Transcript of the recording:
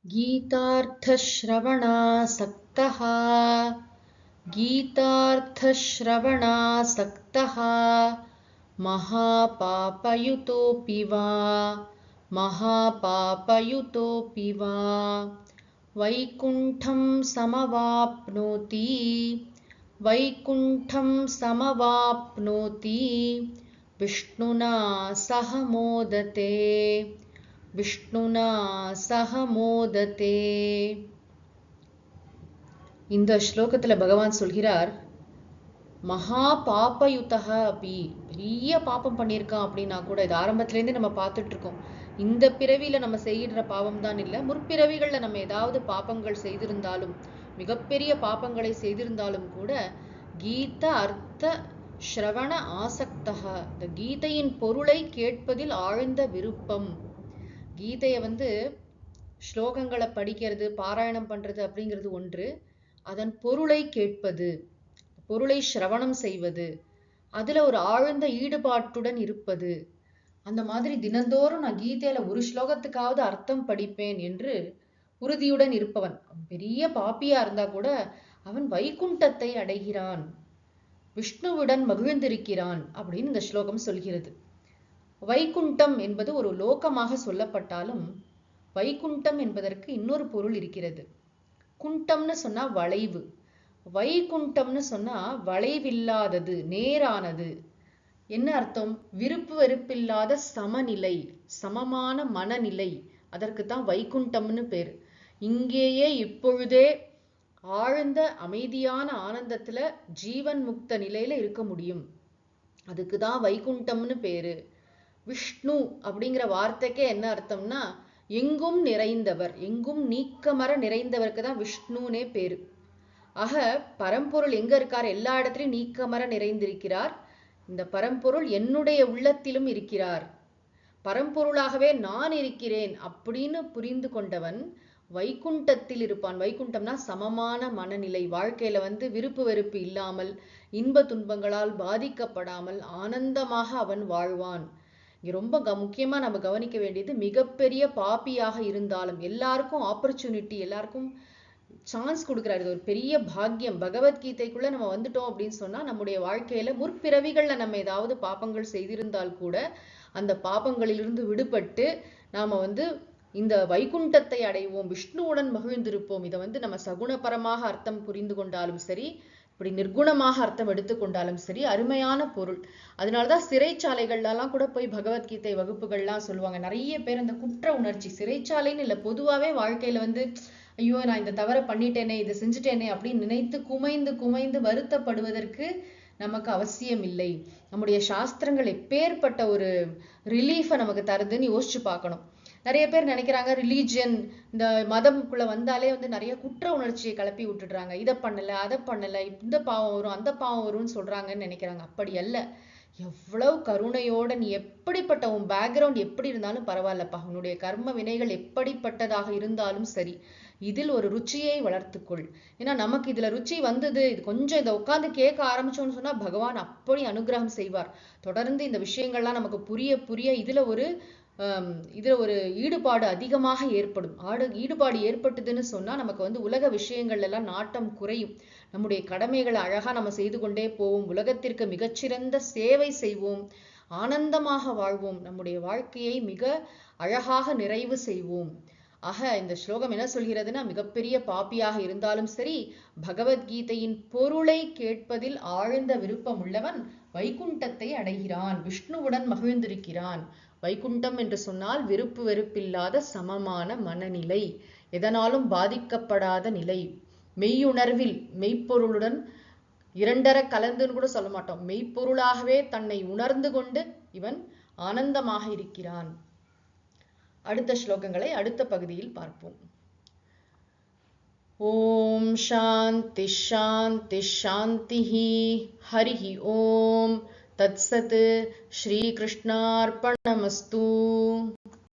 गीतार्थश्रवणासक्तः गीतार्थश्रवणासक्तः महापापयुतोऽपि वा वैकुण्ठं समवाप्नोति विष्णुना सह मोदते. இந்த ஸ்லோகத்துல பகவான் சொல்கிறார், மகா பாபயுதஹ அபி, பெரிய பாபம் பண்ணியிருக்கான் அப்படின்னா கூட, இது ஆரம்பத்திலேருந்து நம்ம பார்த்துட்டு இருக்கோம். இந்த பிறவியில நம்ம செய்கிற பாவம் தான் இல்லை, முற்பிறவிகள்ல நம்ம ஏதாவது பாபங்கள் செய்திருந்தாலும், மிகப்பெரிய பாபங்களை செய்திருந்தாலும் கூட, கீத அர்த்த ஸ்ரவண ஆசக்தஹ, இந்த கீதையின் பொருளை கேட்பதில் ஆழ்ந்த விருப்பம். கீதையை ஸ்லோகங்களை படிக்கிறது, பாராயணம் பண்றது அப்படிங்கிறது ஒன்று, அதன் பொருளை கேட்பது, பொருளை சிரவணம் செய்வது, அதுல ஒரு ஆழ்ந்த ஈடுபாட்டுடன் இருப்பது, அந்த மாதிரி தினந்தோறும் நான் கீதையில ஒரு ஸ்லோகத்துக்காவது அர்த்தம் படிப்பேன் என்று உறுதியுடன் இருப்பவன், பெரிய பாப்பியா இருந்தா கூட அவன் வைகுண்டத்தை அடைகிறான், விஷ்ணுவுடன் மகிழ்ந்திருக்கிறான் அப்படின்னு இந்த ஸ்லோகம் சொல்கிறது. வைகுண்டம் என்பது ஒரு லோகமாக சொல்லப்பட்டாலும் வைகுண்டம் என்பதற்கு இன்னொரு பொருள் இருக்கிறது. குண்டம்னு சொன்னா வளைவு, வைகுண்டம்னு சொன்னா வளைவில்லாதது, நேரானது. என்ன அர்த்தம்? விருப்பு வெறுப்பில்லாத சமநிலை, சமமான மனநிலை, அதற்கு தான் வைகுண்டம்னு பேரு. இங்கேயே இப்பொழுதே ஆழ்ந்த அமைதியான ஆனந்தத்துல ஜீவன் முக்த நிலையில இருக்க முடியும், அதுக்கு தான் வைகுண்டம்னு பேரு. விஷ்ணு அப்படிங்கிற வார்த்தைக்கே என்ன அர்த்தம்னா எங்கும் நிறைந்தவர், எங்கும் நீக்கமர நிறைந்தவருக்கு தான் விஷ்ணுனே பேரு. ஆக பரம்பொருள் எங்க இருக்கார்? எல்லா இடத்துலயும் நீக்கமர நிறைந்திருக்கிறார். இந்த பரம்பொருள் என்னுடைய உள்ளத்திலும் இருக்கிறார், பரம்பொருளாகவே நான் இருக்கிறேன் அப்படின்னு புரிந்து கொண்டவன் வைகுண்டத்தில் இருப்பான். வைகுண்டம்னா சமமான மனநிலை, வாழ்க்கையில விருப்பு வெறுப்பு இல்லாமல், இன்ப துன்பங்களால் பாதிக்கப்படாமல் ஆனந்தமாக அவன் வாழ்வான். இங்க ரொம்ப முக்கியமா நம்ம கவனிக்க வேண்டியது, மிகப்பெரிய பாப்பியாக இருந்தாலும் எல்லாருக்கும் ஆப்பர்ச்சுனிட்டி, எல்லாருக்கும் சான்ஸ் கொடுக்குறாரு. இது ஒரு பெரிய பாக்கியம். பகவத்கீதைக்குள்ள நம்ம வந்துட்டோம் அப்படின்னு சொன்னா, நம்முடைய வாழ்க்கையில முற்பிறவிகள்ல நம்ம ஏதாவது பாப்பங்கள் செய்திருந்தால் கூட அந்த பாப்பங்களிலிருந்து விடுபட்டு நாம இந்த வைகுண்டத்தை அடைவோம், விஷ்ணுவுடன் மகிழ்ந்திருப்போம். இதை நம்ம சகுணபரமாக அர்த்தம் புரிந்து கொண்டாலும் சரி, இப்படி நிர்குணமாக அர்த்தம் எடுத்துக்கொண்டாலும் சரி, அருமையான பொருள். அதனாலதான் சிறைச்சாலைகள்லாம் கூட போய் பகவத்கீதை வகுப்புகள்லாம் சொல்லுவாங்க. நிறைய பேர் அந்த குற்ற உணர்ச்சி, சிறைச்சாலைன்னு இல்லை, பொதுவாவே வாழ்க்கையில ஐயோ நான் இந்த தவறை பண்ணிட்டேனே, இதை செஞ்சுட்டேனே அப்படின்னு நினைத்து குமைந்து வருத்தப்படுவதற்கு நமக்கு அவசியம் இல்லை. நம்முடைய சாஸ்திரங்கள் எப்பேற்பட்ட ஒரு ரிலீஃபை நமக்கு தருதுன்னு யோசிச்சு பார்க்கணும். நிறைய பேர் நினைக்கிறாங்க, ரிலீஜியன் இந்த மதம்குள்ள வந்தாலே நிறைய குற்ற உணர்ச்சியை கிளப்பி விட்டுடுறாங்க. இதை பண்ணல, அதை பண்ணல, இந்த பாவம் வரும், அந்த பாவம் வரும்னு சொல்றாங்கன்னு நினைக்கிறாங்க. அப்படி அல்ல. எவ்வளவு கருணையோட, நீ எப்படிப்பட்ட உன் பேக்ரவுண்ட் எப்படி இருந்தாலும் பரவாயில்லப்பா, உன்னுடைய கர்ம வினைகள் எப்படிப்பட்டதாக இருந்தாலும் சரி, இதில் ஒரு ருச்சியை வளர்த்துக்கொள். ஏன்னா நமக்கு இதுல ருச்சி வந்தது, இது கொஞ்சம் இதை உட்காந்து கேட்க ஆரம்பிச்சோம்னு சொன்னா பகவான் அப்படி அனுகிரகம் செய்வார். தொடர்ந்து இந்த விஷயங்கள்லாம் நமக்கு புரிய இதுல ஒரு ஈடுபாடு அதிகமாக ஏற்படும். ஈடுபாடு ஏற்பட்டதுன்னு சொன்னா நமக்கு உலக விஷயங்கள் எல்லாம் நாட்டம் குறையும். நம்முடைய கடமைகளை அழகா நம்ம செய்து கொண்டே போவோம், உலகத்திற்கு மிகச்சிறந்த சேவை செய்வோம், ஆனந்தமாக வாழ்வோம், நம்முடைய வாழ்க்கையை மிக அழகாக நிறைவு செய்வோம். ஆக இந்த ஸ்லோகம் என்ன சொல்கிறதுனா, மிகப்பெரிய பாப்பியாக இருந்தாலும் சரி, பகவத்கீதையின் பொருளை கேட்பதில் ஆழ்ந்த விருப்பம் உள்ளவன் வைகுண்டத்தை அடைகிறான், விஷ்ணுவுடன் மகிழ்ந்திருக்கிறான். வைகுண்டம் என்று சொன்னால் விருப்பு வெறுப்பில்லாத சமமான மனநிலை, எதனாலும் பாதிக்கப்படாத நிலை, மெய்யுணர்வில் மெய்ப்பொருளுடன் இரண்டர கலந்துன்னு கூட சொல்ல மாட்டோம், மெய்ப்பொருளாகவே தன்னை உணர்ந்து கொண்டு இவன் ஆனந்தமாக இருக்கிறான். அடுத்த ஸ்லோகங்களை அடுத்த பகுதியில் பார்ப்போம். ஓம் சாந்தி சாந்தி சாந்திஹி. ஹரிஹி ஓம். தத்சத். ஸ்ரீ கிருஷ்ணார்ப்பணமஸ்து.